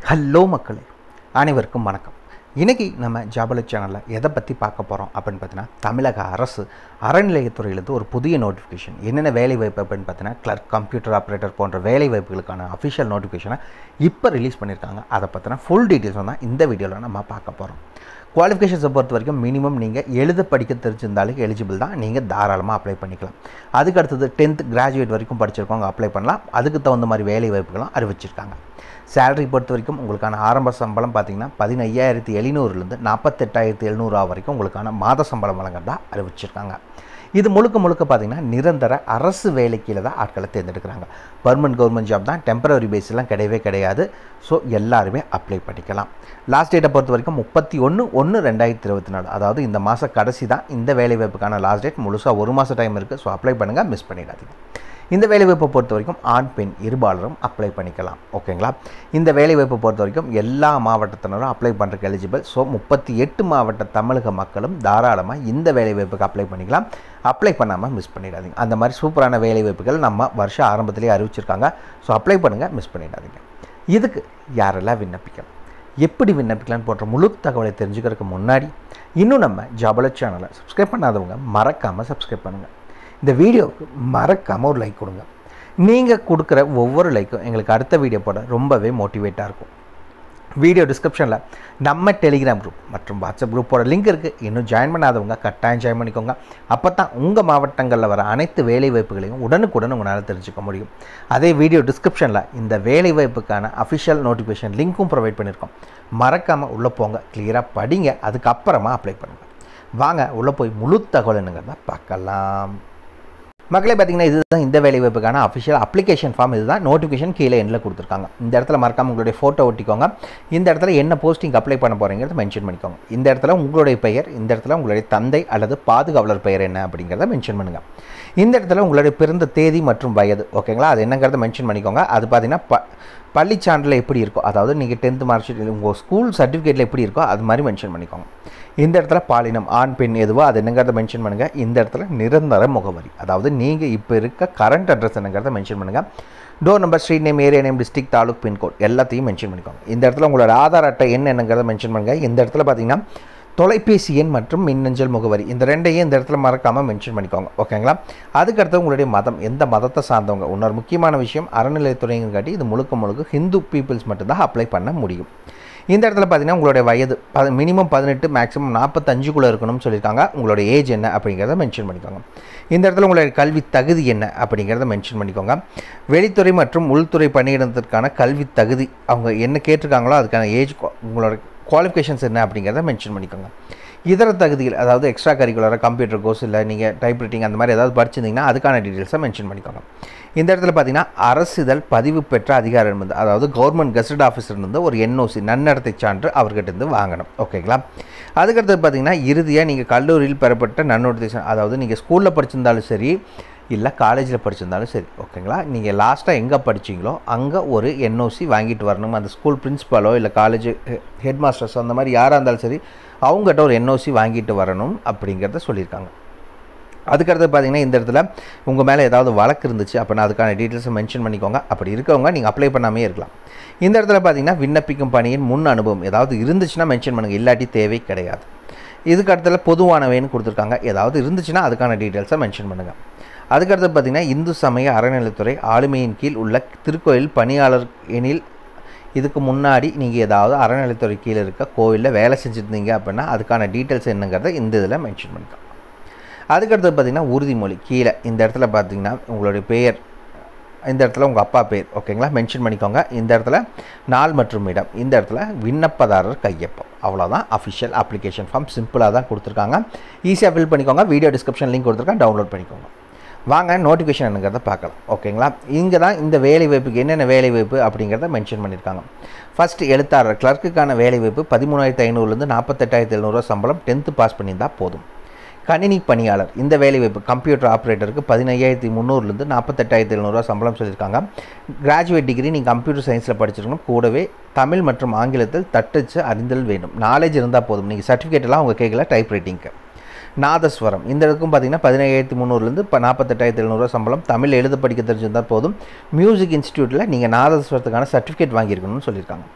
Hello மக்களே, அனைவருக்கும் வணக்கம். இன்றைக்கி நம்ம ஜாபல சேனலில் எதை பற்றி பார்க்க போகிறோம் அப்படின்னு பார்த்தீங்கன்னா, தமிழக அரசு அறநிலையத்துறையிலேருந்து ஒரு புதிய நோட்டிஃபிகேஷன் என்னென்ன வேலைவாய்ப்பு அப்படின்னு பார்த்தீங்கன்னா, கிளர்க், கம்ப்யூட்டர் ஆப்ரேட்டர் போன்ற வேலைவாய்ப்புகளுக்கான அஃபிஷியல் நோட்டிஃபிகேஷனை இப்போ ரிலீஸ் பண்ணியிருக்காங்க. அதை பற்றின ஃபுல் டீட்டெயில்ஸ் தான் இந்த வீடியோவில் நம்ம பார்க்க போகிறோம். குவாலிஃபிகேஷன்ஸை பொறுத்த வரைக்கும் மினிமம் நீங்கள் எழுத படிக்க தெரிஞ்சிருந்தாலே எலிஜிபிள் தான், நீங்கள் தாராளமாக அப்ளை பண்ணிக்கலாம். அதுக்கு அடுத்தது 10th கிராஜுவேட் வரைக்கும் படிச்சிருக்கவங்க அப்ளை பண்ணலாம். அதுக்கு தகுந்த மாதிரி வேலை வாய்ப்புகளும் அறிவிச்சிருக்காங்க. சேலரி பொறுத்த வரைக்கும் உங்களுக்கான ஆரம்ப சம்பளம் பார்த்திங்கன்னா 15,700லேருந்து 48,700 வரைக்கும் உங்களுக்கான மாத சம்பளம் வழங்குறதா அறிவிச்சிருக்காங்க. இது முழுக்க பார்த்திங்கன்னா நிரந்தர அரசு வேலைக்கீழே தான் ஆட்களை தேர்ந்தெடுக்கிறாங்க. கவர்மெண்ட் ஜாப் தான், டெம்பரரி பேஸ்லாம் கிடையாது. ஸோ எல்லாருமே அப்ளை பண்ணிக்கலாம். லாஸ்ட் டேட்டை பொறுத்த வரைக்கும் 31/1/2024, அதாவது இந்த மாத கடைசி தான் இந்த வேலைவாய்ப்புக்கான லாஸ்ட் டேட். முழுசாக ஒரு மாதம் டைம் இருக்குது. ஸோ அப்ளை பண்ணுங்கள், மிஸ் பண்ணிடாதீங்க. இந்த வேலைவாய்ப்பை பொறுத்த வரைக்கும் ஆண் பெண் இருபாலரும் அப்ளை பண்ணிக்கலாம். ஓகேங்களா? இந்த வேலைவாய்ப்பை பொறுத்த வரைக்கும் எல்லா மாவட்டத்தினரும் அப்ளை பண்ணுறதுக்கு எலிஜிபிள். ஸோ 38 மாவட்ட தமிழக மக்களும் தாராளமாக இந்த வேலைவாய்ப்புக்கு அப்ளை பண்ணிக்கலாம். அப்ளை பண்ணாமல் மிஸ் பண்ணிடாதீங்க. அந்த மாதிரி சூப்பரான வேலைவாய்ப்புகள் நம்ம வருஷ ஆரம்பத்திலே அறிவிச்சிருக்காங்க. ஸோ அப்ளை பண்ணுங்கள், மிஸ் பண்ணிடாதீங்க. இதுக்கு யாரெல்லாம் விண்ணப்பிக்கலாம், எப்படி விண்ணப்பிக்கலான்னு போன்ற முழு தகவலை தெரிஞ்சுக்கிறதுக்கு முன்னாடி இன்னும் நம்ம ஜாபல சேனலை சப்ஸ்கிரைப் பண்ணாதவங்க மறக்காமல் சப்ஸ்கிரைப் பண்ணுங்கள். இந்த வீடியோவுக்கு மறக்காமல் ஒரு லைக் கொடுங்க. நீங்கள் கொடுக்குற ஒவ்வொரு லைக்கும் எங்களுக்கு அடுத்த வீடியோ போட ரொம்பவே மோட்டிவேட்டாக இருக்கும். வீடியோ டிஸ்கிரிப்ஷனில் நம்ம டெலிகிராம் குரூப் மற்றும் வாட்ஸ்அப் குரூப்போட லிங்க் இருக்குது. இன்னும் ஜாயின் பண்ணாதவங்க கட்டாயம் ஜாயின் பண்ணிக்கோங்க. அப்போ தான் உங்கள் மாவட்டங்களில் வர அனைத்து வேலைவாய்ப்புகளையும் உடனுக்குடன் உங்களால் தெரிஞ்சுக்க முடியும். அதே வீடியோ டிஸ்கிரிப்ஷனில் இந்த வேலைவாய்ப்புக்கான அஃபிஷியல் நோட்டிஃபிகேஷன் லிங்க்கும் ப்ரொவைட் பண்ணியிருக்கோம். மறக்காமல் உள்ளே போங்க, கிளியராக படிங்க, அதுக்கப்புறமா அப்ளை பண்ணுங்கள். வாங்க உள்ளே போய் முழு தகவல் என்னங்கிறத பார்க்கலாம். மக்களே, பார்த்தீங்கன்னா இதுதான் இந்த வேலைவாய்ப்புக்கான அஃபிஷியல் அப்ளிகேஷன் ஃபார்ம். இதுதான் நோட்டிஃபிகேஷன் கீழே எண்டில் கொடுத்துருக்காங்க. இந்த இடத்துல மறக்காமல் உங்களுடைய ஃபோட்டோ ஒட்டிக்கோங்க. இந்த இடத்துல என்ன போஸ்டிங் அப்ளை பண்ண போகிறீங்கிறத மென்ஷன் பண்ணிக்கோங்க. இந்த இடத்துல உங்களுடைய பெயர், இந்த இடத்துல உங்களுடைய தந்தை அல்லது பாதுகாவலர் பெயர் என்ன அப்படிங்கிறத மென்ஷன் பண்ணுங்கள். இந்த இடத்துல உங்களுடைய பிறந்த தேதி மற்றும் வயது, ஓகேங்களா, அது என்னங்கிறத மென்ஷன் பண்ணிக்கோங்க. அது பார்த்தீங்கன்னா பள்ளி சான்றில் எப்படி இருக்கோ, அதாவது நீங்கள் 10th மார்க் ஷீட் உங்கள் ஸ்கூல் சர்டிஃபிகேட்டில் எப்படி இருக்கோ அது மாதிரி மென்ஷன் பண்ணிக்கோங்க. இந்த இடத்துல பாலினம் ஆண் பெண் எதுவோ அது என்னங்கிறத மென்ஷன் பண்ணுங்கள். இந்த இடத்துல நிரந்தர முகவரி, அதாவது நீங்கள் இப்போ இருக்க கரண்ட் அட்ரஸ் என்னங்கிறத மென்ஷன் பண்ணுங்கள். Door number, street name, area name, district, taluk, pincode எல்லாத்தையும் மென்ஷன் பண்ணிக்கோங்க. இந்த இடத்துல உங்களோட ஆதார் அட்டை என்னங்கிறத மென்ஷன் பண்ணுங்கள். இந்த இடத்துல பார்த்தீங்கன்னா தொலைபேசி எண் மற்றும் மின்னஞ்சல் முகவரி, இந்த ரெண்டையும் இந்த இடத்துல மறக்காமல் மென்ஷன் பண்ணிக்கோங்க. ஓகேங்களா? அதுக்கடுத்து உங்களுடைய மதம், எந்த மதத்தை சார்ந்தவங்க. இன்னொரு முக்கியமான விஷயம், அறநிலையத்துறைங்காட்டி இது முழுக்க ஹிந்து பீப்புள்ஸ் மட்டும்தான் அப்ளை பண்ண முடியும். இந்த இடத்துல பார்த்தீங்கன்னா உங்களுடைய வயது மினிமம் 18, மேக்ஸிமம் 45 இருக்கணும்னு சொல்லியிருக்காங்க. உங்களுடைய ஏஜ் என்ன அப்படிங்கிறத மென்ஷன் பண்ணிக்கோங்க. இந்த இடத்துல உங்களுடைய கல்வி தகுதி என்ன அப்படிங்கிறத மென்ஷன் பண்ணிக்கோங்க. வெளித்துறை மற்றும் உள்துறை பணியிடத்திற்கான கல்வி தகுதி அவங்க என்ன கேட்டிருக்காங்களோ அதுக்கான ஏஜ், உங்களோட குவாலிஃபிகேஷன்ஸ் என்ன அப்படிங்கிறத மென்ஷன் பண்ணிக்கோங்க. இதர தகுதிகள், அதாவது எக்ஸ்ட்ரா கரிக்குலராக கம்ப்யூட்டர் கோர்ஸ் இல்லை நீங்கள் டைப் ரைட்டிங் அந்த மாதிரி ஏதாவது படிச்சிருந்தீங்கன்னா அதுக்கான டீட்டெயில்ஸை மென்ஷன் பண்ணிக்கோங்க. இந்த இடத்துல பார்த்தீங்கன்னா அரசிதழ் பதிவு பெற்ற அதிகாரம் இருந்து, அதாவது கவர்மெண்ட் கெசட் ஆஃபீஸர் இருந்து ஒரு NOC நன்னடத்தை சான்று அவர்கிட்ட இருந்து வாங்கணும். ஓகேங்களா? அதுக்கடுத்து பார்த்தீங்கன்னா இறுதியாக நீங்கள் கல்லூரியில் பெறப்பட்ட நன்னோட்டிஃபிகேஷன், அதாவது நீங்கள் ஸ்கூலில் படிச்சிருந்தாலும் சரி இல்லை காலேஜில் படிச்சிருந்தாலும் சரி, ஓகேங்களா, நீங்கள் லாஸ்ட்டாக எங்கே படிச்சிங்களோ அங்கே ஒரு NOC வாங்கிட்டு வரணும். அந்த ஸ்கூல் பிரின்ஸிபாலோ இல்லை காலேஜ் ஹெட் மாஸ்டர்ஸோ அந்த மாதிரி யாராக இருந்தாலும் சரி அவங்ககிட்ட ஒரு NOC வாங்கிட்டு வரணும் அப்படிங்கிறத சொல்லியிருக்காங்க. அதுக்கடுத்து பார்த்தீங்கன்னா இந்த இடத்துல உங்கள் மேலே ஏதாவது வழக்கு இருந்துச்சு அப்படின்னா அதுக்கான டீட்டெயில்ஸை மென்ஷன் பண்ணிக்கோங்க. அப்படி இருக்கவங்க நீங்கள் அப்ளை பண்ணாமே இருக்கலாம். இந்த இடத்துல பார்த்தீங்கன்னா விண்ணப்பிக்கும் பணியின் முன் அனுபவம் ஏதாவது இருந்துச்சுன்னா மென்ஷன் பண்ணுங்கள், இல்லாட்டி தேவை கிடையாது. இதுக்கு அடுத்தல பொதுவானவைன்னு கொடுத்துருக்காங்க, ஏதாவது இருந்துச்சுன்னா அதுக்கான டீட்டெயில்ஸை மென்ஷன் பண்ணுங்கள். அதுக்கடுத்து பார்த்தீங்கன்னா இந்து சமய அறநிலைத்துறை ஆளுமையின் கீழ் உள்ள திருக்கோயில் பணியாளர் எனில், இதுக்கு முன்னாடி நீங்கள் ஏதாவது அறநிலைத்துறை கீழே இருக்க கோவிலில் வேலை செஞ்சுருந்தீங்க அப்படின்னா அதுக்கான டீட்டெயில்ஸ் என்னங்கிறத இந்த இதில் மென்ஷன் பண்ணிக்கலாம். அதுக்கடுத்து பார்த்திங்கன்னா உறுதிமொழி கீழே இந்த இடத்துல பார்த்திங்கன்னா உங்களுடைய பெயர், இந்த இடத்துல உங்கள் அப்பா பேர், ஓகேங்களா, மென்ஷன் பண்ணிக்கோங்க. இந்த இடத்துல நாள் மற்றும் இடம், இந்த இடத்துல விண்ணப்பதாரர் கையொப்பம். அவ்வளோதான் அஃபிஷியல் அப்ளிகேஷன் ஃபார்ம். சிம்பிளாக தான் கொடுத்துருக்காங்க. ஈஸியாக ஃபில் பண்ணிக்கோங்க. வீடியோ டிஸ்கிரிப்ஷன் லிங்க் கொடுத்துருக்கேன், டவுன்லோட் பண்ணிக்கோங்க. வாங்க நோட்டிஃபிகேஷன் என்னங்கிறத பார்க்கலாம். ஓகேங்களா? இங்கே தான் இந்த வேலைவாய்ப்புக்கு என்னென்ன வேலைவாய்ப்பு அப்படிங்கிறத மென்ஷன் பண்ணியிருக்காங்க. ஃபஸ்ட்டு எழுத்தாளர் கிளர்க்குக்கான வேலைவாய்ப்பு 13,500லேருந்து 48,700 சம்பளம், 10th பாஸ் பண்ணியிருந்தால் போதும். கணினி பணியாளர், இந்த வேலைவாய்ப்பு கம்ப்யூட்டர் ஆப்ரேட்டருக்கு 15,300லேருந்து 48,700 சம்பளம் சொல்லியிருக்காங்க. கிராஜுவேட் டிகிரி நீங்கள் கம்ப்யூட்டர் சயின்ஸில் படிச்சிருக்கணும். கூடவே தமிழ் மற்றும் ஆங்கிலத்தில் தட்டச்சு அறிந்தல் வேண்டும். நாலேஜ் இருந்தால் போதும். நீங்கள் சர்டிஃபிகேட்டெல்லாம் அவங்க கேட்கல டைப் ரைட்டிங்க்கு. நாதஸ்வரம் இந்த இடத்துக்கும் பார்த்தீங்கன்னா 17,300லேருந்து 48,700 சம்பளம். தமிழ் எழுத படிக்க தெரிஞ்சிருந்தால் போதும். மியூசிக் இன்ஸ்டியூட்டில் நீங்கள் நாதஸ்வரத்துக்கான சர்டிஃபிகேட் வாங்கியிருக்கணும்னு சொல்லியிருக்காங்க.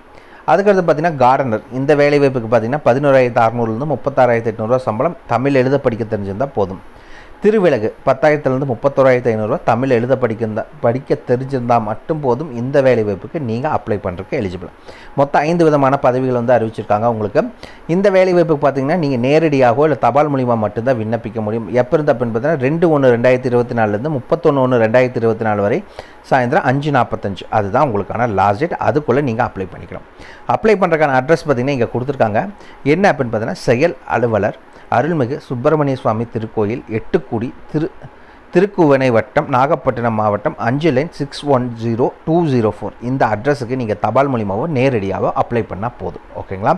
அதுக்கடுத்து பார்த்தீங்கன்னா கார்டனர், இந்த வேலைவாய்ப்புக்கு பார்த்தீங்கன்னா 11,600லேருந்து 36,800 சம்பளம். தமிழ் எழுத படிக்க தெரிஞ்சிருந்தால் போதும். திருவிலகு 10,000லேருந்து 31,500 தமிழ் எழுத படிக்க தெரிஞ்சிருந்தால் மட்டும் போதும். இந்த வேலைவாய்ப்புக்கு நீங்கள் அப்ளை பண்ணுறதுக்கு எலிஜிபிள். மொத்தம் 5 விதமான பதவிகள் வந்து அறிவிச்சிருக்காங்க உங்களுக்கு. இந்த வேலைவாய்ப்புக்கு பார்த்தீங்கன்னா நீங்கள் நேரடியாகவோ இல்லை தபால் மூலிமா மட்டும்தான் விண்ணப்பிக்க முடியும். எப்போ இருந்து அப்படின்னு பார்த்தீங்கன்னா 2/1/2024லேருந்து 31/1/2024 வரை சாயந்தரம் 5:45 அதுதான் உங்களுக்கான லாஸ்ட் டேட். அதுக்குள்ளே நீங்கள் அப்ளை பண்ணிக்கணும். அப்ளை பண்ணுறதுக்கான அட்ரஸ் பார்த்தீங்கன்னா இங்கே கொடுத்துருக்காங்க. என்ன அப்படின்னு பார்த்தீங்கன்னா செயல் அலுவலர், அருள்மிகு சுப்பிரமணிய சுவாமி திருக்கோயில், எட்டுக்குடி, திருக்குவனை வட்டம், நாகப்பட்டினம் மாவட்டம், 5 இந்த அட்ரஸுக்கு நீங்கள் தபால் மூலியமாவோ நேரடியாகவோ அப்ளை பண்ணால் போதும். ஓகேங்களா?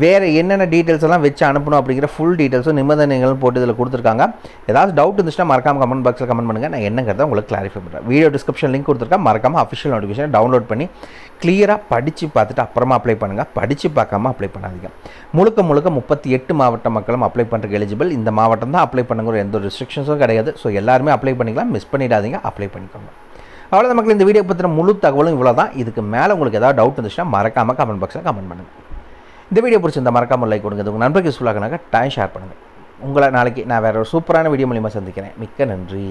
வேறு என்னென்ன டீட்டெயில்ஸ் எல்லாம் வச்சு அனுப்பணும் அப்படிங்கிற ஃபுல் டீட்டெயில்ஸும் நிபந்தனைகளும் போட்டு இதில் கொடுத்துருக்காங்க. ஏதாவது டவுட் இருந்துச்சுன்னா மறக்காமல் கமெண்ட் பாக்ஸில் கமெண்ட் பண்ணுங்கள். நான் என்னங்கிறத உங்களுக்கு கிளாரிஃபை பண்ணுறேன். வீடியோ டிஸ்கிரிப்ஷன் லிங்க் கொடுத்துருக்கேன். மறக்காமல் அஃபிஷியல் நோட்டிஃபிகேஷன் டவுன்லோட் பண்ணி கிளியராக படித்து பார்த்துட்டு அப்புறமா அப்ளை பண்ணுங்கள். படித்து பார்க்காம அப்ளை பண்ணாதீங்க. முழுக்க 38 மாவட்ட மக்களும் அப்ளை பண்ணுறதுக்கு எலிஜிபிள். இந்த மாவட்டம் தான் அப்ளை பண்ணுங்கிற எந்த ஒரு ரெஸ்ட்ரிக்ஷன்ஸும் கிடையாது. ஸோ எல்லாருமே அப்ளை பண்ணிக்கலாம். மிஸ் பண்ணிடாதீங்க, அப்ளை பண்ணிக்கோங்க. அவ்வளோதான் மக்கள், இந்த வீடியோ பற்றின முழு தகவலும் இவ்வளோ தான். இதுக்கு மேலே உங்களுக்கு ஏதாவது டவுட் இருந்துச்சுன்னா மறக்காமல் கமெண்ட் பாக்ஸில் கமெண்ட் பண்ணுங்கள். இந்த வீடியோ பிடிச்சிருந்தா மறக்காமல் லைக் கொடுங்க. உங்கள் நண்பருக்கு யூஸ்ஃபுல்லாக டைம் ஷேர் பண்ணுங்கள். உங்களை நாளைக்கு நான் வேறு ஒரு சூப்பரான வீடியோ மூலிமா சந்திக்கிறேன். மிக்க நன்றி.